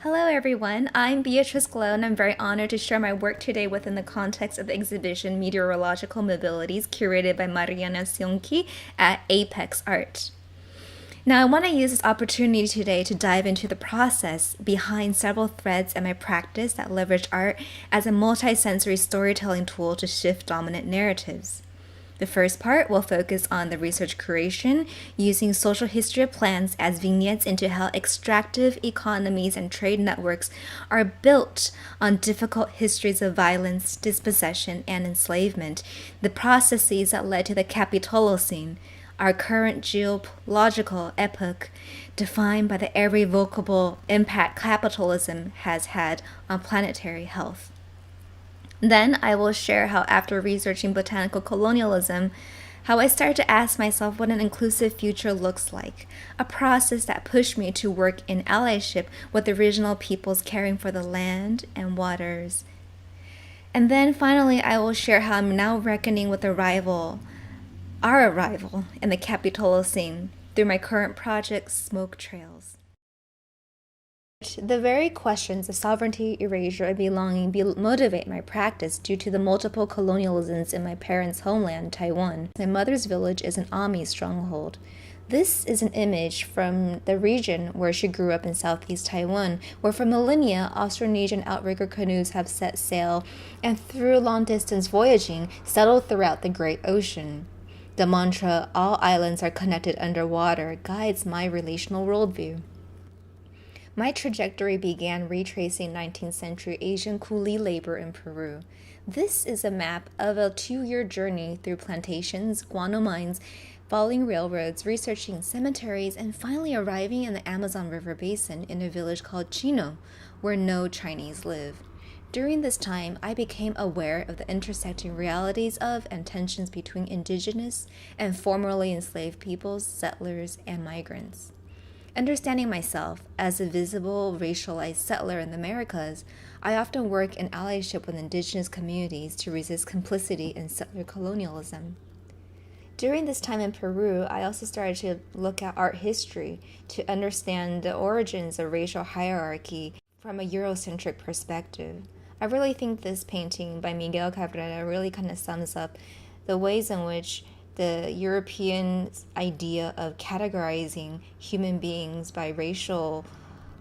Hello everyone, I'm Beatrice Glow and I'm very honored to share my work today within the context of the exhibition Meteorological Mobilities curated by Marianna Tsionki at Apex Art. Now I want to use this opportunity today to dive into the process behind several threads in my practice that leverage art as a multisensory storytelling tool to shift dominant narratives. The first part will focus on the research curation, using social history of plants as vignettes into how extractive economies and trade networks are built on difficult histories of violence, dispossession, and enslavement, the processes that led to the Capitalocene, our current geological epoch, defined by the irrevocable impact capitalism has had on planetary health. Then I will share how, after researching botanical colonialism, how I started to ask myself what an inclusive future looks like, a process that pushed me to work in allyship with original peoples caring for the land and waters. And then finally, I will share how I'm now reckoning with our arrival in the Capitalocene through my current project, Smoke Trails. The very questions of sovereignty, erasure, and belonging motivate my practice due to the multiple colonialisms in my parents' homeland, Taiwan. My mother's village is an Ami stronghold. This is an image from the region where she grew up in southeast Taiwan, where for millennia Austronesian outrigger canoes have set sail and through long-distance voyaging settled throughout the Great Ocean. The mantra, "all islands are connected underwater," guides my relational worldview. My trajectory began retracing 19th century Asian coolie labor in Peru. This is a map of a 2-year journey through plantations, guano mines, following railroads, researching cemeteries, and finally arriving in the Amazon River Basin in a village called Chino, where no Chinese live. During this time, I became aware of the intersecting realities of and tensions between indigenous and formerly enslaved peoples, settlers, and migrants. Understanding myself as a visible, racialized settler in the Americas, I often work in allyship with indigenous communities to resist complicity in settler colonialism. During this time in Peru, I also started to look at art history to understand the origins of racial hierarchy from a Eurocentric perspective. I really think this painting by Miguel Cabrera really kind of sums up the ways in which the European idea of categorizing human beings by racial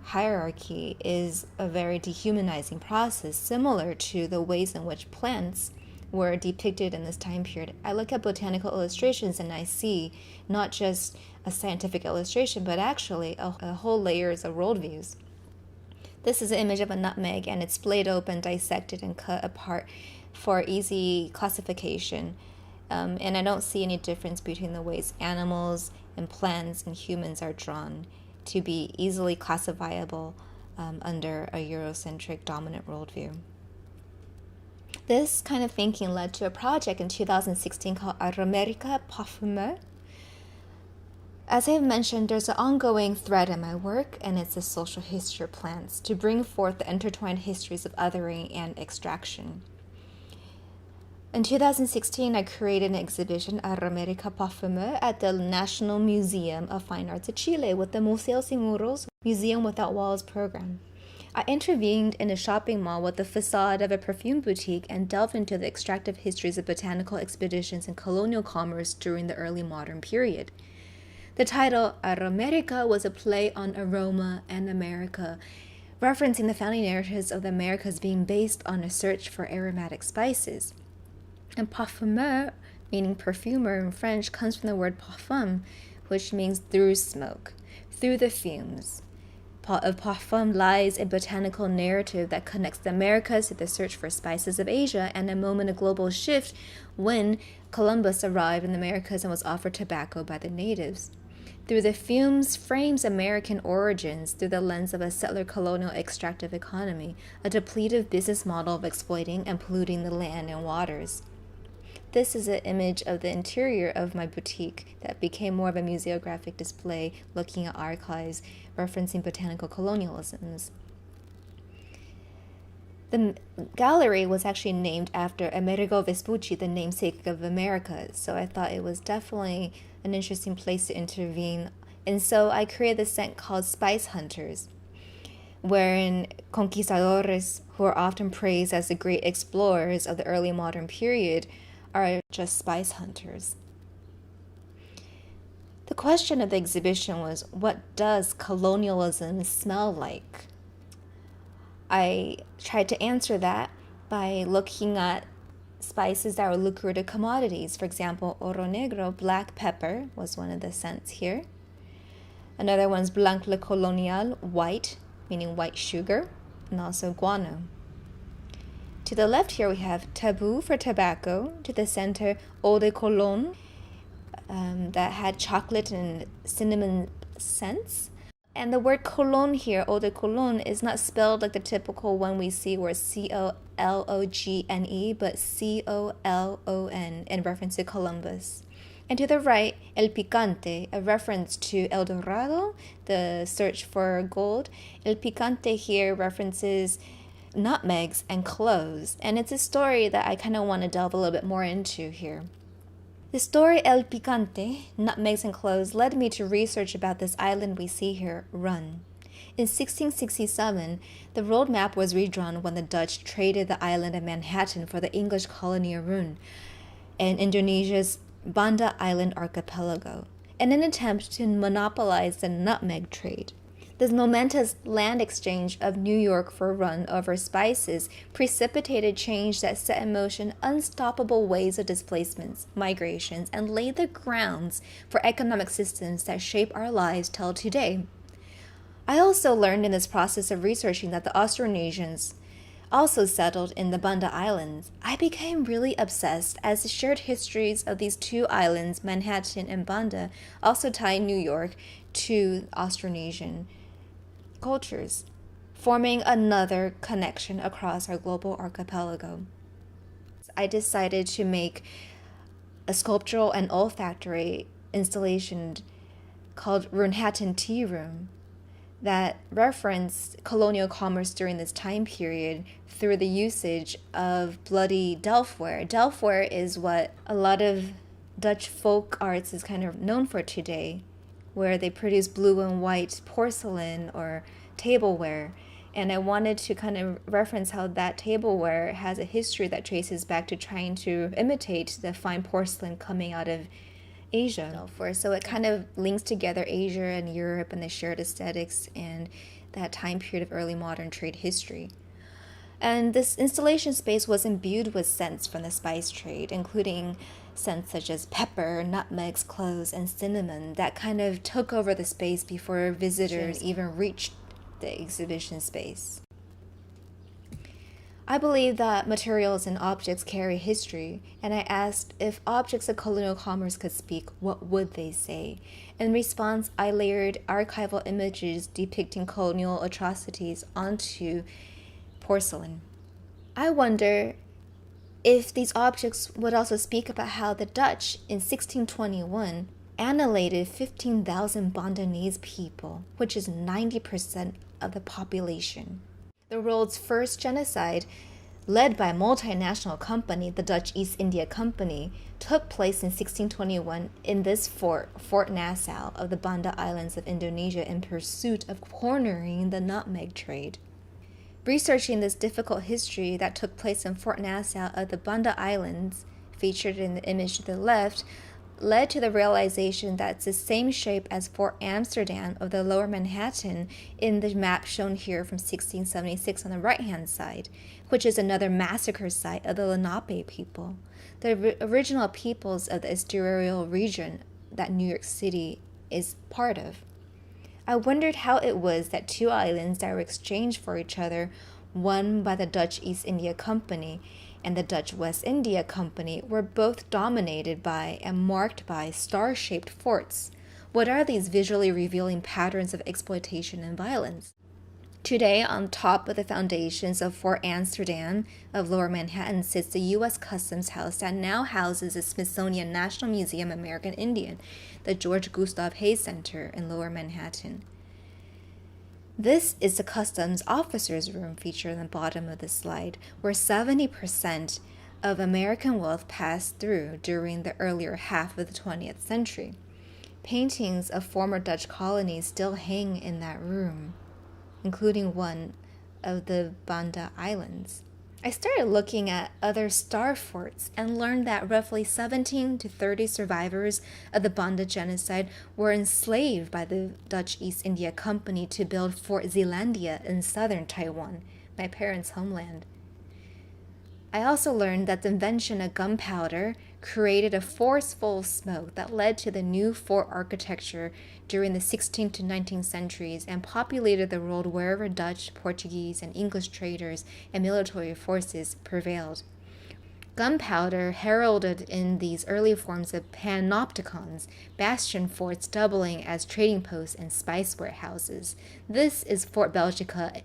hierarchy is a very dehumanizing process, similar to the ways in which plants were depicted in this time period. I look at botanical illustrations and I see not just a scientific illustration, but actually a whole layers of worldviews. This is an image of a nutmeg, and it's splayed open, dissected, and cut apart for easy classification. And I don't see any difference between the ways animals and plants and humans are drawn to be easily classifiable under a Eurocentric dominant worldview. This kind of thinking led to a project in 2016 called Aromérica Parfumeur. As I have mentioned, there's an ongoing thread in my work, and it's the social history of plants to bring forth the intertwined histories of othering and extraction. In 2016, I created an exhibition, Aromérica Parfumeur, at the National Museum of Fine Arts of Chile with the Museo Sin Muros Museum Without Walls program. I intervened in a shopping mall with the facade of a perfume boutique and delved into the extractive histories of botanical expeditions and colonial commerce during the early modern period. The title, Aromérica, was a play on aroma and America, referencing the founding narratives of the Americas being based on a search for aromatic spices. And parfumeur, meaning perfumer in French, comes from the word parfum, which means through smoke, through the fumes. Of parfum lies a botanical narrative that connects the Americas to the search for spices of Asia and a moment of global shift when Columbus arrived in the Americas and was offered tobacco by the natives. Through the fumes frames American origins through the lens of a settler colonial extractive economy, a depletive business model of exploiting and polluting the land and waters. This is an image of the interior of my boutique that became more of a museographic display looking at archives referencing botanical colonialisms. The gallery was actually named after Amerigo Vespucci, the namesake of America, so I thought it was definitely an interesting place to intervene. And so I created this scent called Spice Hunters. wherein conquistadores, who are often praised as the great explorers of the early modern period, are just spice hunters. The question of the exhibition was, what does colonialism smell like? I tried to answer that by looking at spices that were lucrative commodities. For example, oro negro, black pepper, was one of the scents here. Another one's blanc le colonial, white, meaning white sugar, and also guano. To the left here we have tabou for tobacco. To the center, eau de cologne, that had chocolate and cinnamon scents. And the word cologne here, eau de cologne, is not spelled like the typical one we see where C-O-L-O-G-N-E, but C-O-L-O-N in reference to Columbus. And to the right, el picante, a reference to El Dorado, the search for gold. El picante here references nutmegs and cloves, and it's a story that I kind of want to delve a little bit more into here. The story El Picante, Nutmegs and Cloves, led me to research about this island we see here, Run. In 1667, the road map was redrawn when the Dutch traded the island of Manhattan for the English colony of Run and Indonesia's Banda Island archipelago, in an attempt to monopolize the nutmeg trade. This momentous land exchange of New York for Run over spices precipitated change that set in motion unstoppable waves of displacements, migrations, and laid the grounds for economic systems that shape our lives till today. I also learned in this process of researching that the Austronesians also settled in the Banda Islands. I became really obsessed as the shared histories of these two islands, Manhattan and Banda, also tie New York to Austronesian cultures, forming another connection across our global archipelago. I decided to make a sculptural and olfactory installation called Runhattan Tea Room that referenced colonial commerce during this time period through the usage of bloody delftware. Delftware is what a lot of Dutch folk arts is kind of known for today, where they produce blue and white porcelain or tableware. And I wanted to kind of reference how that tableware has a history that traces back to trying to imitate the fine porcelain coming out of Asia. So it kind of links together Asia and Europe and the shared aesthetics and that time period of early modern trade history. And this installation space was imbued with scents from the spice trade, including scents such as pepper, nutmegs, cloves, and cinnamon that kind of took over the space before visitors even reached the exhibition space. I believe that materials and objects carry history, and I asked if objects of colonial commerce could speak, what would they say? In response, I layered archival images depicting colonial atrocities onto porcelain. I wonder if these objects would also speak about how the Dutch in 1621 annihilated 15,000 Bandanese people, which is 90% of the population. The world's first genocide, led by a multinational company, the Dutch East India Company, took place in 1621 in this fort, Fort Nassau of the Banda Islands of Indonesia, in pursuit of cornering the nutmeg trade. Researching this difficult history that took place in Fort Nassau of the Banda Islands, featured in the image to the left, led to the realization that it's the same shape as Fort Amsterdam of the Lower Manhattan in the map shown here from 1676 on the right-hand side, which is another massacre site of the Lenape people, the original peoples of the estuarial region that New York City is part of. I wondered how it was that two islands that were exchanged for each other, one by the Dutch East India Company and the Dutch West India Company, were both dominated by and marked by star-shaped forts. What are these visually revealing patterns of exploitation and violence? Today, on top of the foundations of Fort Amsterdam of Lower Manhattan sits the U.S. Customs House that now houses the Smithsonian National Museum of American Indian, the George Gustav Hayes Center in Lower Manhattan. This is the Customs Officers Room featured on the bottom of the slide, where 70% of American wealth passed through during the earlier half of the 20th century. Paintings of former Dutch colonies still hang in that room. including one of the Banda Islands. I started looking at other star forts and learned that roughly 17 to 30 survivors of the Banda genocide were enslaved by the Dutch East India Company to build Fort Zeelandia in southern Taiwan, my parents' homeland. I also learned that the invention of gunpowder created a forceful smoke that led to the new fort architecture during the 16th to 19th centuries and populated the world wherever Dutch, Portuguese, and English traders and military forces prevailed. Gunpowder heralded in these early forms of panopticons, bastion forts doubling as trading posts and spice warehouses. This is Fort Belgica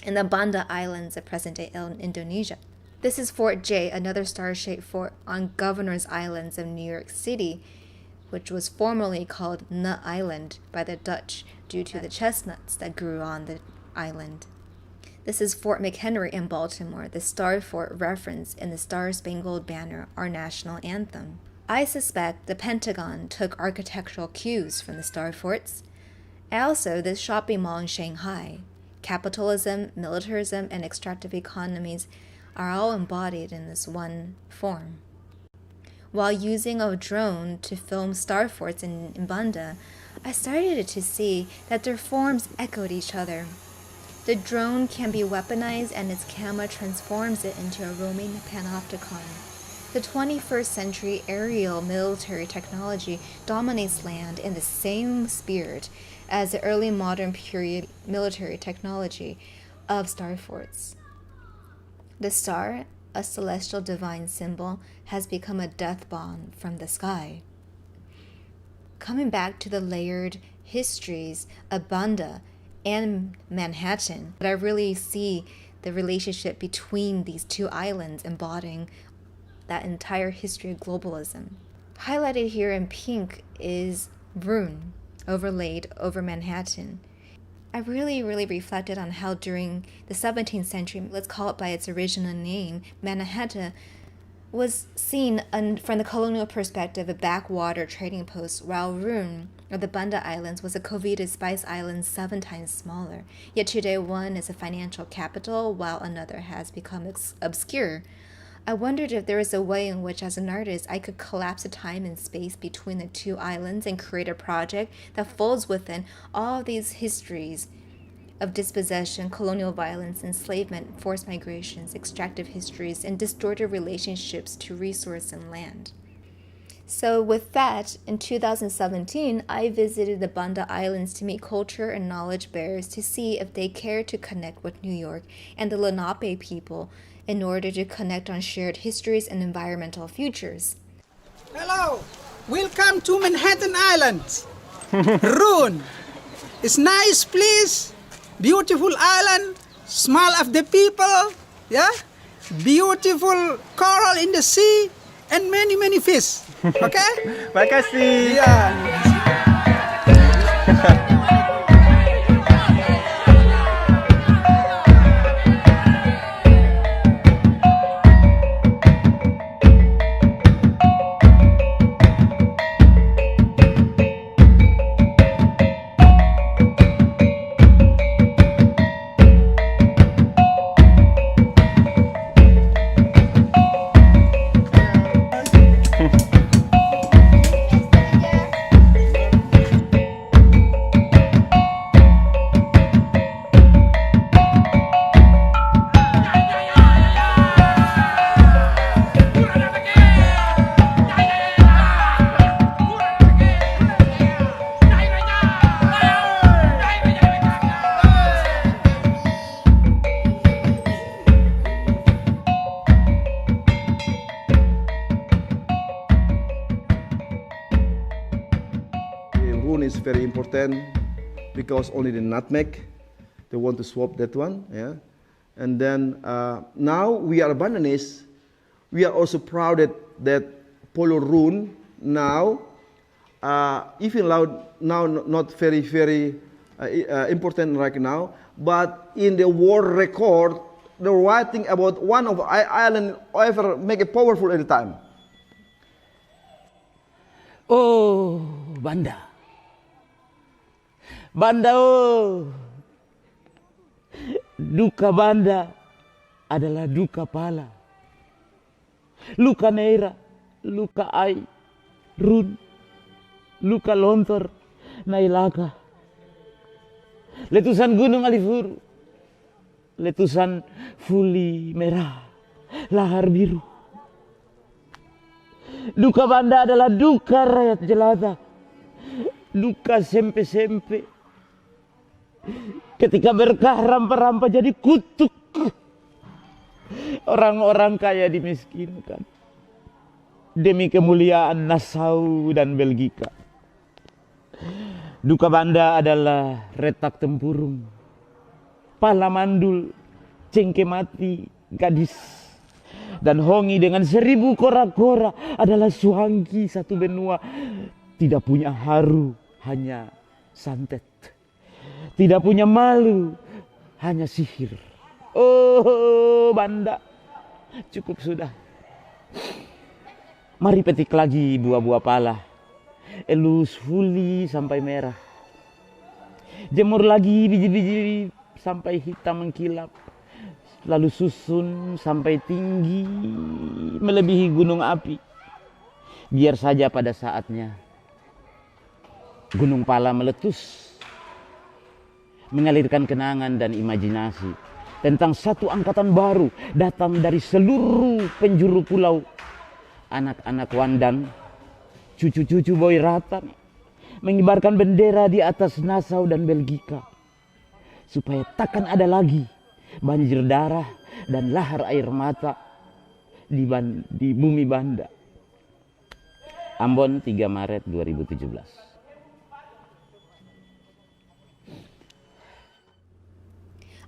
in the Banda Islands of present-day Indonesia. This is Fort J, another star-shaped fort on Governor's Islands of New York City, which was formerly called Nut Island by the Dutch due to the chestnuts that grew on the island. This is Fort McHenry in Baltimore, the star fort referenced in the Star-Spangled Banner, our national anthem. I suspect the Pentagon took architectural cues from the star forts. Also, this shopping mall in Shanghai. Capitalism, militarism, and extractive economies are all embodied in this one form. While using a drone to film star forts in Banda, I started to see that their forms echoed each other. The drone can be weaponized and its camera transforms it into a roaming panopticon. The 21st century aerial military technology dominates land in the same spirit as the early modern period military technology of star forts. The star, a celestial divine symbol, has become a death bomb from the sky. Coming back to the layered histories of Banda and Manhattan, but I really see the relationship between these two islands embodying that entire history of globalism. Highlighted here in pink is Rune, overlaid over Manhattan. I really reflected on how during the 17th century, let's call it by its original name, Mannahatta, was seen from the colonial perspective a backwater trading post, while Rune, or the Banda Islands, was a coveted spice island 7 times smaller. Yet today one is a financial capital, while another has become obscure. I wondered if there was a way in which, as an artist, I could collapse the time and space between the two islands and create a project that folds within all of these histories of dispossession, colonial violence, enslavement, forced migrations, extractive histories, and distorted relationships to resource and land. So with that, in 2017, I visited the Banda Islands to meet culture and knowledge bearers to see if they care to connect with New York and the Lenape people in order to connect on shared histories and environmental futures. Hello, welcome to Manhattan Island. Rune, it's nice place, beautiful island, smile of the people, yeah, beautiful coral in the sea, and many fish. Okay? Makasih. Yeah. Is very important because only the nutmeg, they want to swap that one, yeah. And then now we are Bandhanese. We are also proud that Polo Rune now, even now not very important right now, but in the world record, they're writing about one of island ever make it powerful at the time. Oh, Banda. Banda, oh. Duka banda adalah duka pala. Luka neira, luka ai, run, luka lontor, nailaka. Letusan gunung Alifuru, letusan fuli merah, lahar biru. Duka banda adalah duka rakyat jelata, duka sempe-sempe. Ketika berkah rampa-rampa jadi kutuk, orang-orang kaya dimiskinkan demi kemuliaan Nassau dan Belgika. Duka banda adalah retak tempurung, pala mandul, cengke mati, gadis, dan hongi dengan 1000 kora-kora adalah suangki satu benua. Tidak punya haru, hanya santet. Tidak punya malu, hanya sihir. Oh, banda, cukup sudah. Mari petik lagi buah-buah pala. Elus fuli sampai merah. Jemur lagi biji-biji sampai hitam mengkilap. Lalu susun sampai tinggi melebihi gunung api. Biar saja pada saatnya gunung pala meletus, mengalirkan kenangan dan imajinasi tentang satu angkatan baru datang dari seluruh penjuru pulau. Anak-anak Wandan, cucu-cucu Boy Ratan, mengibarkan bendera di atas Nassau dan Belgika, supaya takkan ada lagi banjir darah dan lahar air mata di bumi Banda. Ambon, 3 Maret 2017.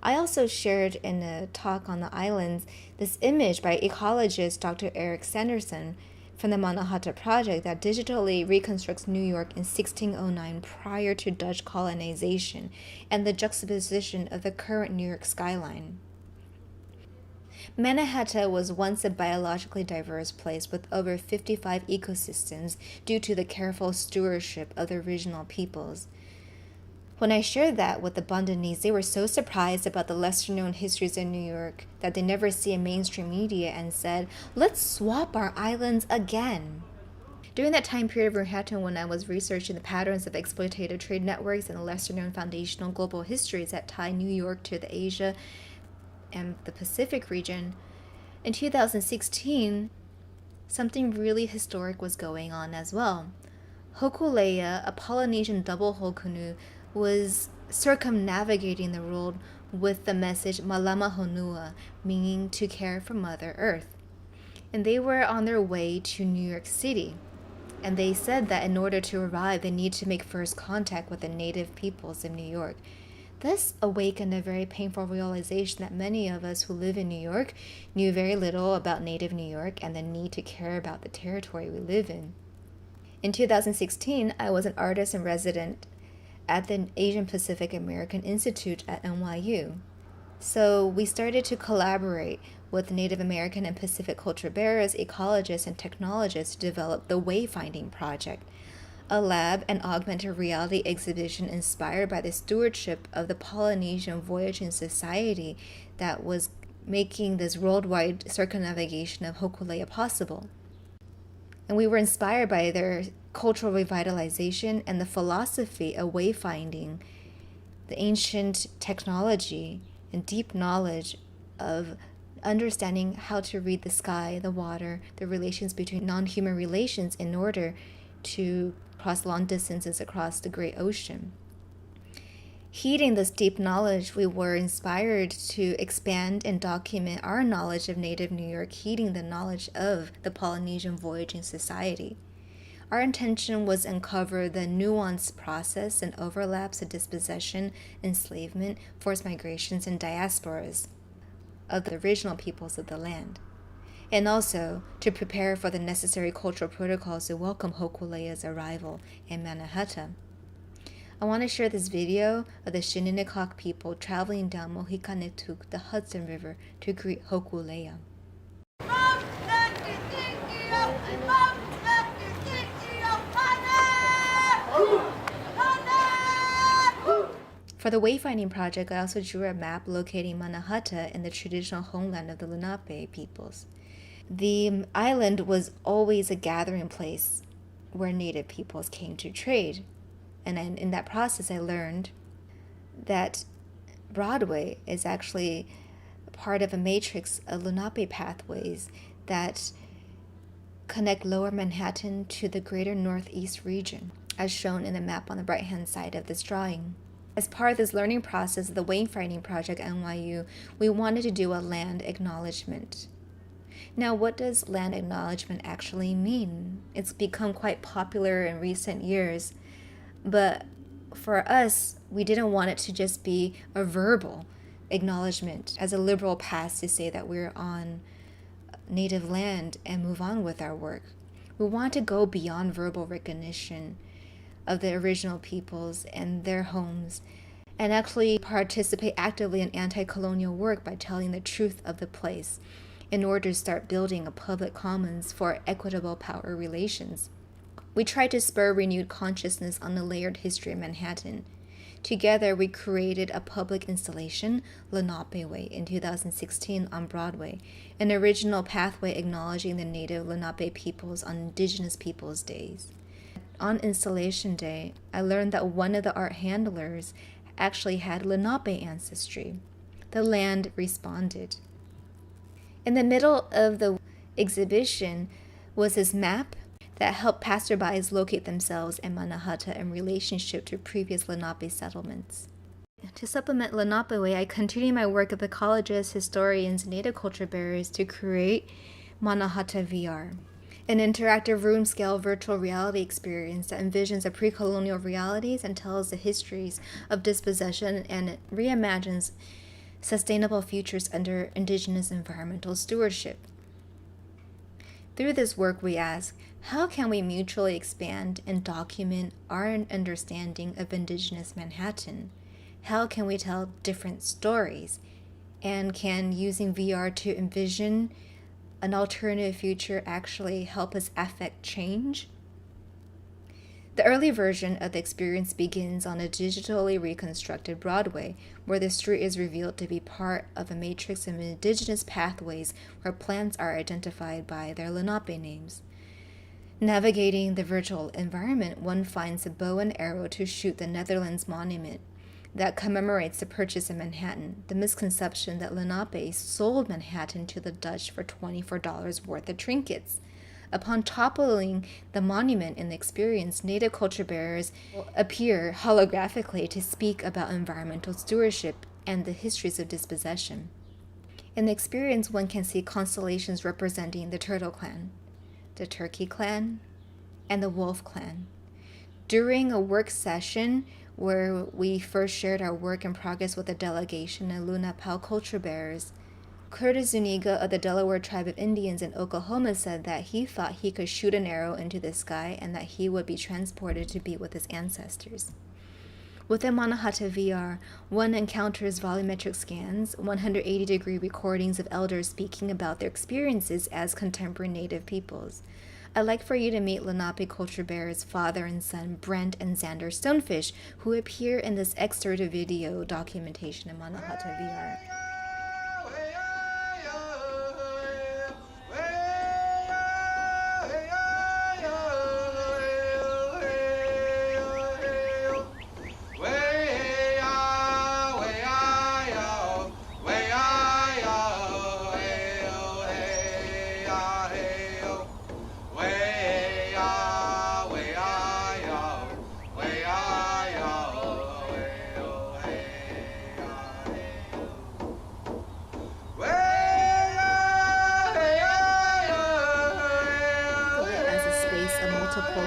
I also shared in a talk on the islands this image by ecologist Dr. Eric Sanderson from the Mannahatta project that digitally reconstructs New York in 1609 prior to Dutch colonization and the juxtaposition of the current New York skyline. Mannahatta was once a biologically diverse place with over 55 ecosystems due to the careful stewardship of the original peoples. When I shared that with the Bandanese, they were so surprised about the lesser-known histories of New York that they never see in mainstream media and said, let's swap our islands again. During that time period of Manhattan, when I was researching the patterns of exploitative trade networks and the lesser-known foundational global histories that tie New York to the Asia and the Pacific region, in 2016, something really historic was going on as well. Hokulea, a Polynesian double-hull canoe, was circumnavigating the world with the message Malama Honua, meaning to care for Mother Earth. And they were on their way to New York City. And they said that in order to arrive, they need to make first contact with the native peoples of New York. This awakened a very painful realization that many of us who live in New York knew very little about native New York and the need to care about the territory we live in. In 2016, I was an artist in residence at the Asian Pacific American Institute at NYU. So we started to collaborate with Native American and Pacific culture bearers, ecologists, and technologists to develop the Wayfinding project, a lab and augmented reality exhibition inspired by the stewardship of the Polynesian Voyaging Society that was making this worldwide circumnavigation of Hokulea possible. And we were inspired by their cultural revitalization and the philosophy of wayfinding, the ancient technology and deep knowledge of understanding how to read the sky, the water, the relations between non-human relations in order to cross long distances across the great ocean. Heeding this deep knowledge, we were inspired to expand and document our knowledge of native New York, heeding the knowledge of the Polynesian Voyaging Society. Our intention was to uncover the nuanced process and overlaps of dispossession, enslavement, forced migrations, and diasporas of the original peoples of the land, and also to prepare for the necessary cultural protocols to welcome Hokulea's arrival in Mannahatta. I want to share this video of the Shinnecock people traveling down Mohikanetuk, the Hudson River, to greet Hokulea. For the Wayfinding project, I also drew a map locating Mannahatta in the traditional homeland of the Lenape peoples. The island was always a gathering place where native peoples came to trade. And in that process, I learned that Broadway is actually part of a matrix of Lenape pathways that connect lower Manhattan to the greater northeast region, as shown in the map on the right-hand side of this drawing. As part of this learning process of the Wayfinding project at NYU, we wanted to do a land acknowledgement. Now, what does land acknowledgement actually mean? It's become quite popular in recent years, but for us, we didn't want it to just be a verbal acknowledgement as a liberal pass to say that we're on native land and move on with our work. We want to go beyond verbal recognition of the original peoples and their homes, and actually participate actively in anti-colonial work by telling the truth of the place in order to start building a public commons for equitable power relations. We tried to spur renewed consciousness on the layered history of Manhattan. Together, we created a public installation, Lenape Way, in 2016 on Broadway, an original pathway acknowledging the native Lenape peoples on Indigenous Peoples Days. On Installation Day, I learned that one of the art handlers actually had Lenape ancestry. The land responded. In the middle of the exhibition was this map that helped passerbys locate themselves in Mannahatta in relationship to previous Lenape settlements. To supplement Lenape Way, I continued my work with ecologists, historians, and native culture bearers to create Mannahatta VR, an interactive room-scale virtual reality experience that envisions the pre-colonial realities and tells the histories of dispossession and reimagines sustainable futures under indigenous environmental stewardship. Through this work, we ask, how can we mutually expand and document our understanding of indigenous Manhattan? How can we tell different stories? And can using VR to envision an alternative future actually help us affect change? The early version of the experience begins on a digitally reconstructed Broadway, where the street is revealed to be part of a matrix of indigenous pathways where plants are identified by their Lenape names. Navigating the virtual environment, one finds a bow and arrow to shoot the Netherlands monument that commemorates the purchase of Manhattan, the misconception that Lenape sold Manhattan to the Dutch for $24 worth of trinkets. Upon toppling the monument in the experience, native culture bearers will appear holographically to speak about environmental stewardship and the histories of dispossession. In the experience, one can see constellations representing the Turtle Clan, the Turkey Clan, and the Wolf Clan. During a work session where we first shared our work in progress with a delegation of Lunapao culture bearers, Curtis Zuniga of the Delaware Tribe of Indians in Oklahoma said that he thought he could shoot an arrow into the sky and that he would be transported to be with his ancestors. Within Mannahatta VR, one encounters volumetric scans, 180-degree recordings of elders speaking about their experiences as contemporary native peoples. I'd like for you to meet Lenape culture bearers father and son Brent and Xander Stonefish, who appear in this excerpted video documentation in Mannahatta VR.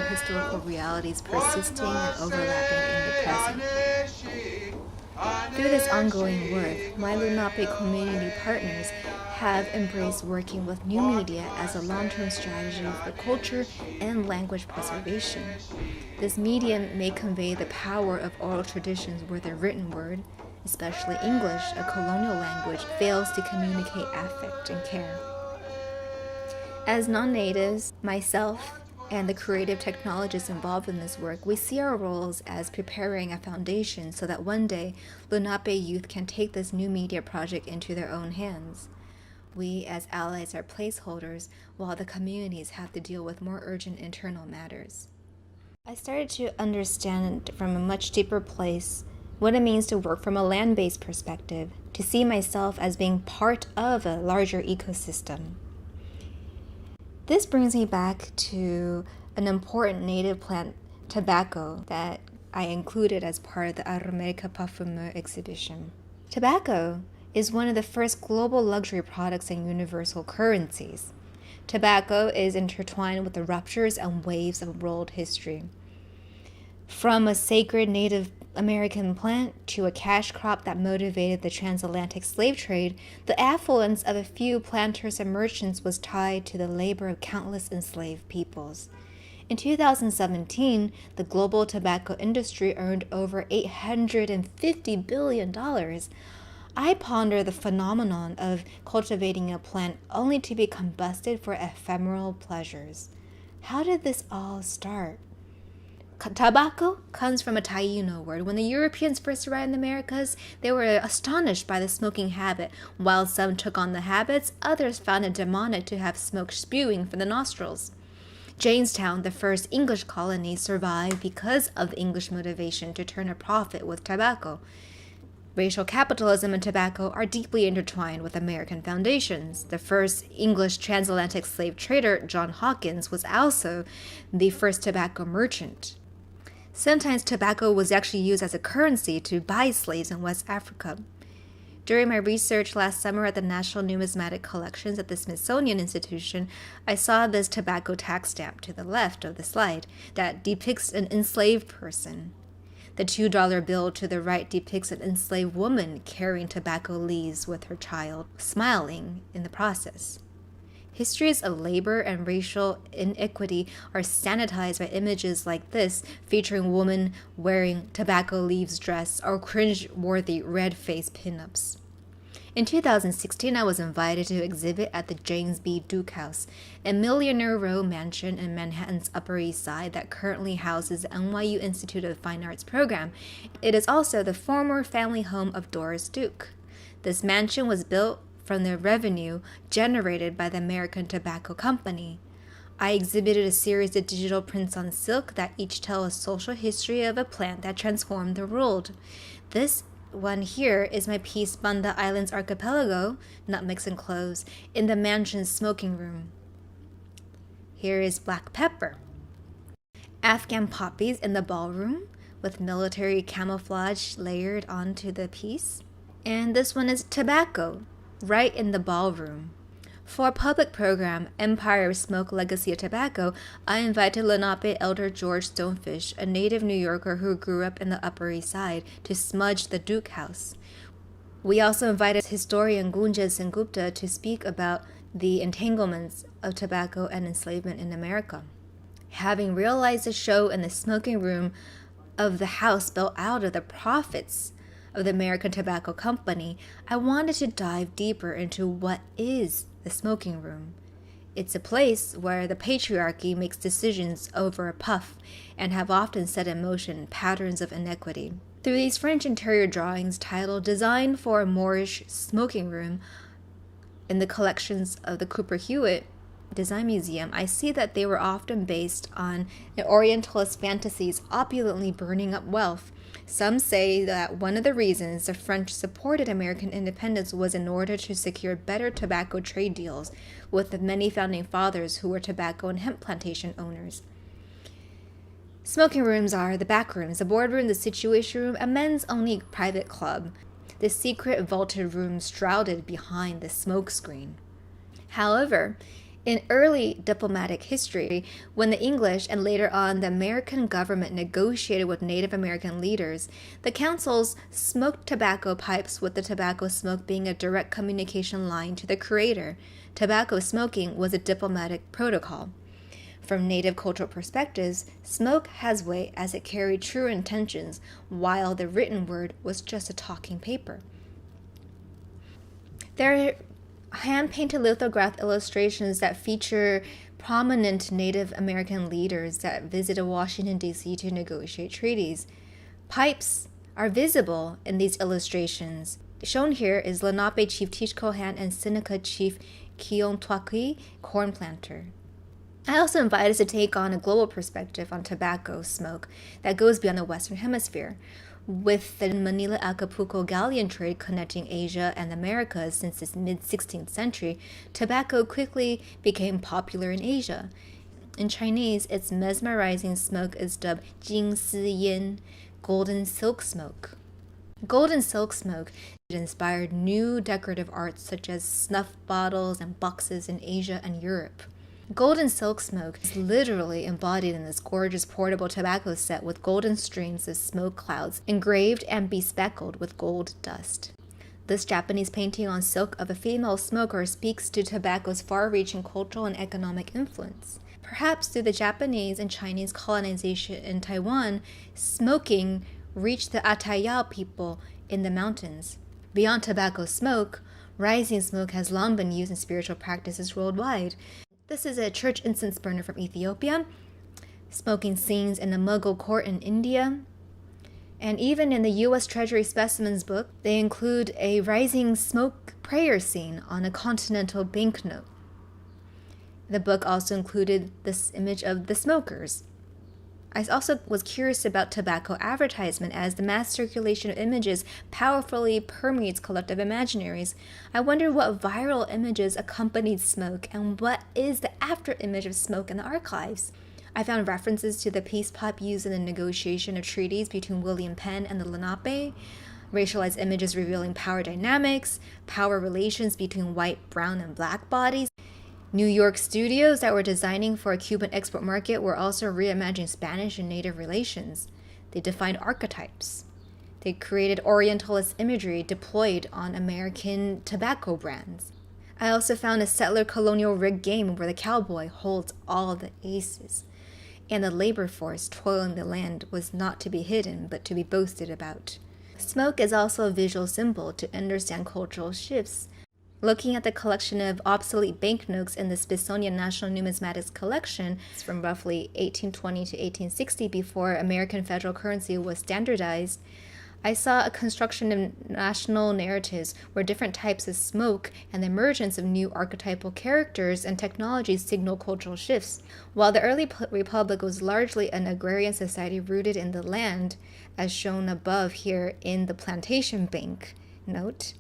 Historical realities persisting and overlapping in the present. Through this ongoing work, my Lenape community partners have embraced working with new media as a long-term strategy for culture and language preservation. This medium may convey the power of oral traditions where the written word, especially English, a colonial language, fails to communicate affect and care. As non-natives, myself, and the creative technologists involved in this work, we see our roles as preparing a foundation so that one day Lenape youth can take this new media project into their own hands. We as allies are placeholders, while the communities have to deal with more urgent internal matters. I started to understand from a much deeper place what it means to work from a land-based perspective, to see myself as being part of a larger ecosystem. This brings me back to an important native plant, tobacco, that I included as part of the Aromérica Parfumeur exhibition. Tobacco is one of the first global luxury products and universal currencies. Tobacco is intertwined with the ruptures and waves of world history. From a sacred Native American plant to a cash crop that motivated the transatlantic slave trade, the affluence of a few planters and merchants was tied to the labor of countless enslaved peoples. In 2017, the global tobacco industry earned over $850 billion. I ponder the phenomenon of cultivating a plant only to be combusted for ephemeral pleasures. How did this all start? Tobacco comes from a Taino word. When the Europeans first arrived in the Americas, they were astonished by the smoking habit. While some took on the habits, others found it demonic to have smoke spewing from the nostrils. Jamestown, the first English colony, survived because of the English motivation to turn a profit with tobacco. Racial capitalism and tobacco are deeply intertwined with American foundations. The first English transatlantic slave trader, John Hawkins, was also the first tobacco merchant. Sometimes tobacco was actually used as a currency to buy slaves in West Africa. During my research last summer at the National Numismatic Collections at the Smithsonian Institution, I saw this tobacco tax stamp to the left of the slide that depicts an enslaved person. The $2 bill to the right depicts an enslaved woman carrying tobacco leaves with her child, smiling in the process. Histories of labor and racial inequity are sanitized by images like this, featuring women wearing tobacco leaves dress or cringe-worthy red-faced pinups. In 2016, I was invited to exhibit at the James B. Duke House, a Millionaire Row mansion in Manhattan's Upper East Side that currently houses the NYU Institute of Fine Arts program. It is also the former family home of Doris Duke. This mansion was built from the revenue generated by the American Tobacco Company. I exhibited a series of digital prints on silk that each tell a social history of a plant that transformed the world. This one here is my piece Banda Islands Archipelago, Nutmegs and Cloves, in the mansion's smoking room. Here is black pepper. Afghan poppies in the ballroom with military camouflage layered onto the piece. And this one is tobacco, right in the ballroom. For a public program, Empire of Smoke Legacy of Tobacco, I invited Lenape elder George Stonefish, a native New Yorker who grew up in the Upper East Side, to smudge the Duke House. We also invited historian Gunja Sengupta to speak about the entanglements of tobacco and enslavement in America. Having realized the show in the smoking room of the house built out of the profits of the American Tobacco Company, I wanted to dive deeper into what is the smoking room. It's a place where the patriarchy makes decisions over a puff and have often set in motion patterns of inequity. Through these French interior drawings titled Design for a Moorish Smoking Room in the collections of the Cooper Hewitt Design Museum, I see that they were often based on Orientalist fantasies opulently burning up wealth. Some say that one of the reasons the French supported American independence was in order to secure better tobacco trade deals with the many founding fathers who were tobacco and hemp plantation owners. Smoking rooms are the back rooms, the boardroom, the situation room, a men's-only private club, the secret vaulted room shrouded behind the smoke screen. However, in early diplomatic history, when the English and later on the American government negotiated with Native American leaders, the councils smoked tobacco pipes with the tobacco smoke being a direct communication line to the creator. Tobacco smoking was a diplomatic protocol. From Native cultural perspectives, smoke has weight as it carried true intentions, while the written word was just a talking paper. There are hand-painted lithograph illustrations that feature prominent Native American leaders that visited Washington, D.C. to negotiate treaties. Pipes are visible in these illustrations. Shown here is Lenape Chief Teach Kohan and Seneca Chief Kiontwaki corn planter. I also invite us to take on a global perspective on tobacco smoke that goes beyond the Western Hemisphere. With the Manila-Acapulco galleon trade connecting Asia and the Americas since the mid-16th century, tobacco quickly became popular in Asia. In Chinese, its mesmerizing smoke is dubbed Jing Si Yin, golden silk smoke. Golden silk smoke inspired new decorative arts such as snuff bottles and boxes in Asia and Europe. Golden silk smoke is literally embodied in this gorgeous portable tobacco set with golden streams of smoke clouds engraved and bespeckled with gold dust. This Japanese painting on silk of a female smoker speaks to tobacco's far-reaching cultural and economic influence. Perhaps through the Japanese and Chinese colonization in Taiwan, smoking reached the Atayal people in the mountains. Beyond tobacco smoke, rising smoke has long been used in spiritual practices worldwide. This is a church incense burner from Ethiopia, smoking scenes in a Mughal court in India, and even in the U.S. Treasury Specimens book, they include a rising smoke prayer scene on a continental banknote. The book also included this image of the smokers. I also was curious about tobacco advertisement as the mass circulation of images powerfully permeates collective imaginaries. I wonder what viral images accompanied smoke and what is the after image of smoke in the archives. I found references to the peace pipe used in the negotiation of treaties between William Penn and the Lenape, racialized images revealing power dynamics, power relations between white, brown, and black bodies. New York studios that were designing for a Cuban export market were also reimagining Spanish and Native relations. They defined archetypes. They created Orientalist imagery deployed on American tobacco brands. I also found a settler colonial rigged game where the cowboy holds all the aces, and the labor force toiling the land was not to be hidden but to be boasted about. Smoke is also a visual symbol to understand cultural shifts. Looking at the collection of obsolete banknotes in the Smithsonian National Numismatics Collection from roughly 1820 to 1860, before American federal currency was standardized, I saw a construction of national narratives where different types of smoke and the emergence of new archetypal characters and technologies signal cultural shifts. While the early republic was largely an agrarian society rooted in the land, as shown above here in the plantation bank note,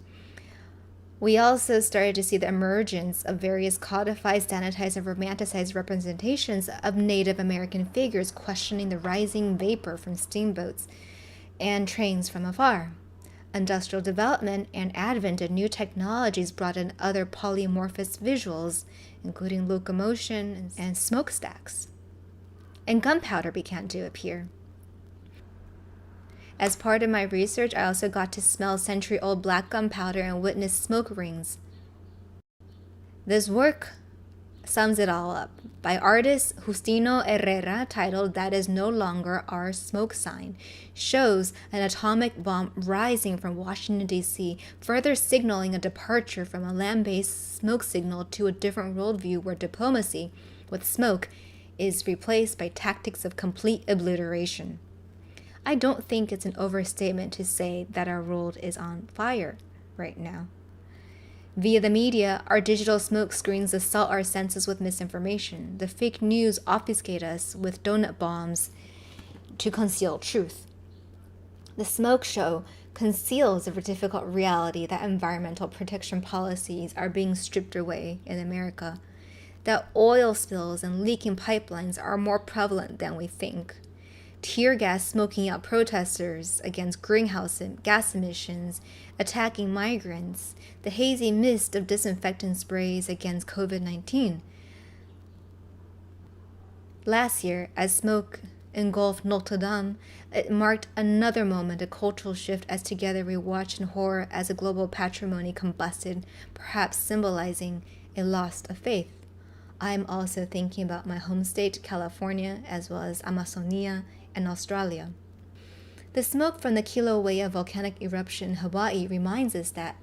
we also started to see the emergence of various codified, sanitized, and romanticized representations of Native American figures questioning the rising vapor from steamboats and trains from afar. Industrial development and advent of new technologies brought in other polymorphous visuals, including locomotion and smokestacks. And gunpowder began to appear. As part of my research, I also got to smell century-old black gunpowder and witness smoke rings. This work sums it all up, by artist Justino Herrera, titled "That Is No Longer Our Smoke Sign," shows an atomic bomb rising from Washington, D.C., further signaling a departure from a land-based smoke signal to a different worldview where diplomacy, with smoke, is replaced by tactics of complete obliteration. I don't think it's an overstatement to say that our world is on fire right now. Via the media, our digital smoke screens assault our senses with misinformation. The fake news obfuscate us with donut bombs to conceal truth. The smoke show conceals the difficult reality that environmental protection policies are being stripped away in America, that oil spills and leaking pipelines are more prevalent than we think. Tear gas smoking out protesters against greenhouse gas emissions, attacking migrants, the hazy mist of disinfectant sprays against COVID-19. Last year, as smoke engulfed Notre Dame, it marked another moment, a cultural shift, as together we watched in horror as a global patrimony combusted, perhaps symbolizing a loss of faith. I'm also thinking about my home state, California, as well as Amazonia and Australia. The smoke from the Kilauea volcanic eruption in Hawaii reminds us that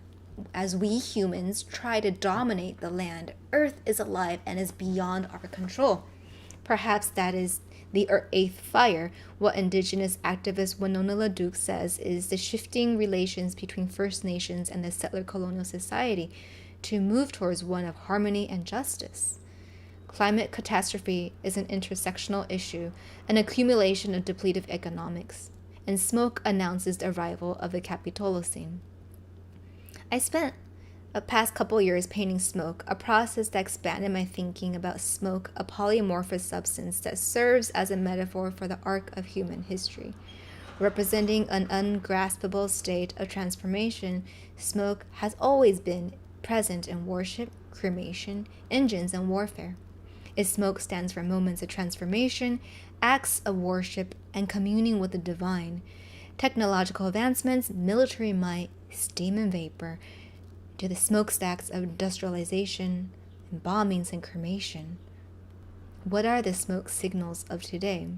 as we humans try to dominate the land, Earth is alive and is beyond our control. Perhaps that is the eighth fire. What Indigenous activist Winona LaDuke says is the shifting relations between First Nations and the settler colonial society to move towards one of harmony and justice. Climate catastrophe is an intersectional issue, an accumulation of depletive economics, and smoke announces the arrival of the Capitalocene. I spent the past couple years painting smoke, a process that expanded my thinking about smoke, a polymorphous substance that serves as a metaphor for the arc of human history. Representing an ungraspable state of transformation, smoke has always been present in worship, cremation, engines, and warfare. Its smoke stands for moments of transformation, acts of worship, and communing with the divine. Technological advancements, military might, steam and vapor, to the smokestacks of industrialization, and bombings and cremation. What are the smoke signals of today?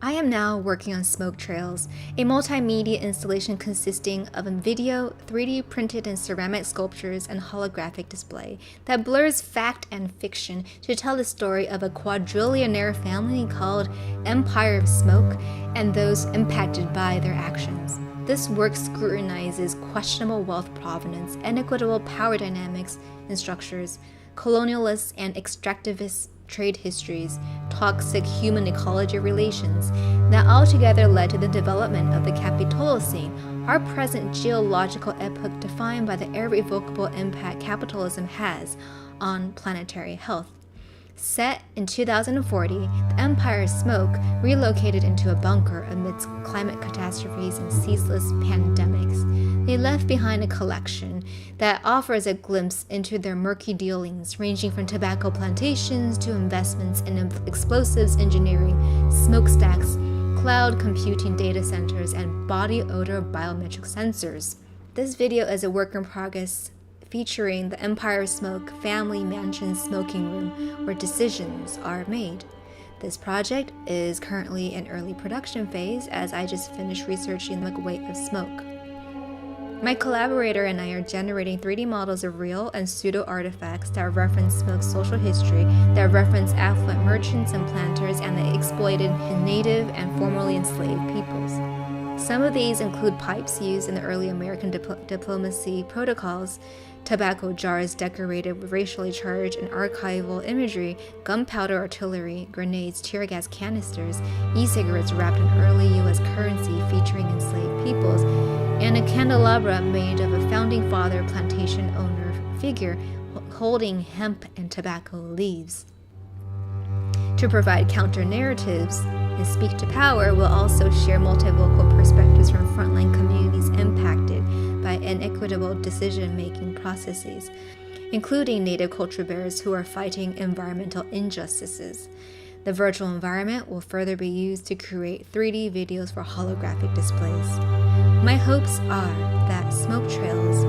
I am now working on Smoke Trails, a multimedia installation consisting of a video, 3D printed and ceramic sculptures, and holographic display that blurs fact and fiction to tell the story of a quadrillionaire family called Empire of Smoke and those impacted by their actions. This work scrutinizes questionable wealth provenance, inequitable power dynamics and structures, colonialist and extractivist trade histories, toxic human ecology relations that altogether led to the development of the Capitalocene, our present geological epoch defined by the irrevocable impact capitalism has on planetary health. Set in 2040, the Empire of Smoke relocated into a bunker amidst climate catastrophes and ceaseless pandemics. They left behind a collection that offers a glimpse into their murky dealings, ranging from tobacco plantations to investments in explosives engineering, smokestacks, cloud computing data centers, and body odor biometric sensors. This video is a work in progress featuring the Empire of Smoke Family Mansion Smoking Room, where decisions are made. This project is currently in early production phase as I just finished researching the weight of smoke. My collaborator and I are generating 3D models of real and pseudo artifacts that reference smoke's social history, that reference affluent merchants and planters and the exploited native and formerly enslaved peoples. Some of these include pipes used in the early American diplomacy protocols, tobacco jars decorated with racially charged and archival imagery, gunpowder artillery, grenades, tear gas canisters, e-cigarettes wrapped in early U.S. currency featuring enslaved peoples, and a candelabra made of a founding father plantation owner figure holding hemp and tobacco leaves. To provide counter-narratives and speak to power, we'll also share multivocal perspectives from frontline communities impacted by inequitable decision-making processes, including Native culture bearers who are fighting environmental injustices. The virtual environment will further be used to create 3D videos for holographic displays. My hopes are that Smoke Trails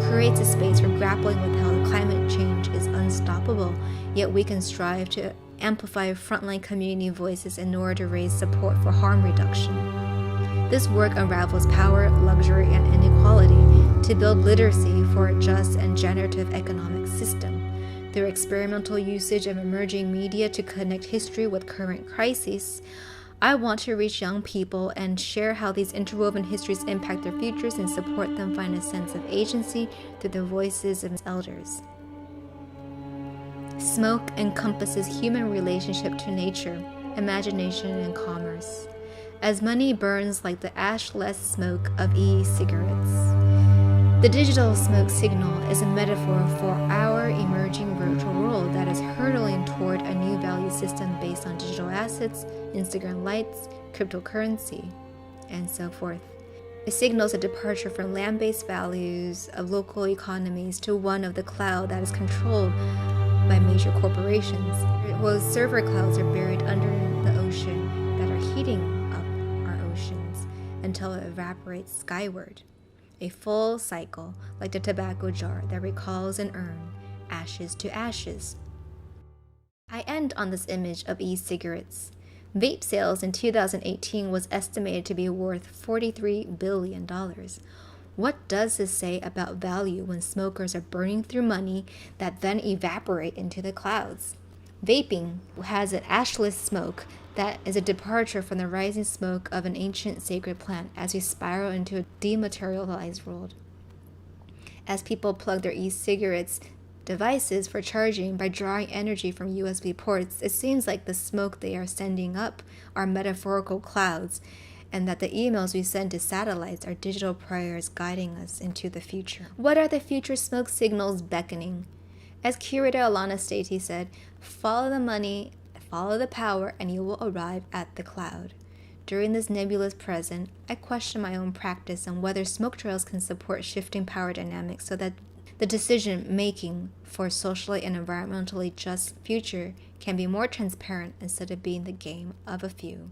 creates a space for grappling with how climate change is unstoppable, yet we can strive to amplify frontline community voices in order to raise support for harm reduction. This work unravels power, luxury, and inequality to build literacy for a just and generative economic system. Through experimental usage of emerging media to connect history with current crises, I want to reach young people and share how these interwoven histories impact their futures and support them find a sense of agency through the voices of elders. Smoke encompasses human relationship to nature, imagination, and commerce. As money burns like the ashless smoke of e-cigarettes, the digital smoke signal is a metaphor for our emerging virtual world that is hurtling toward a new value system based on digital assets, Instagram lights, cryptocurrency, and so forth. It signals a departure from land-based values of local economies to one of the cloud that is controlled by major corporations, while server clouds are buried under the ocean that are heating up our oceans until it evaporates skyward. A full cycle, like the tobacco jar that recalls an urn, ashes to ashes. I end on this image of e-cigarettes. Vape sales in 2018 was estimated to be worth $43 billion. What does this say about value when smokers are burning through money that then evaporate into the clouds? Vaping has an ashless smoke that is a departure from the rising smoke of an ancient sacred plant as we spiral into a dematerialized world. As people plug their e-cigarettes devices for charging by drawing energy from USB ports, it seems like the smoke they are sending up are metaphorical clouds, and that the emails we send to satellites are digital prayers guiding us into the future. What are the future smoke signals beckoning? As curator Alana Stati said, follow the money, follow the power, and you will arrive at the cloud. During this nebulous present, I question my own practice on whether smoke trails can support shifting power dynamics so that the decision-making for socially and environmentally just future can be more transparent instead of being the game of a few.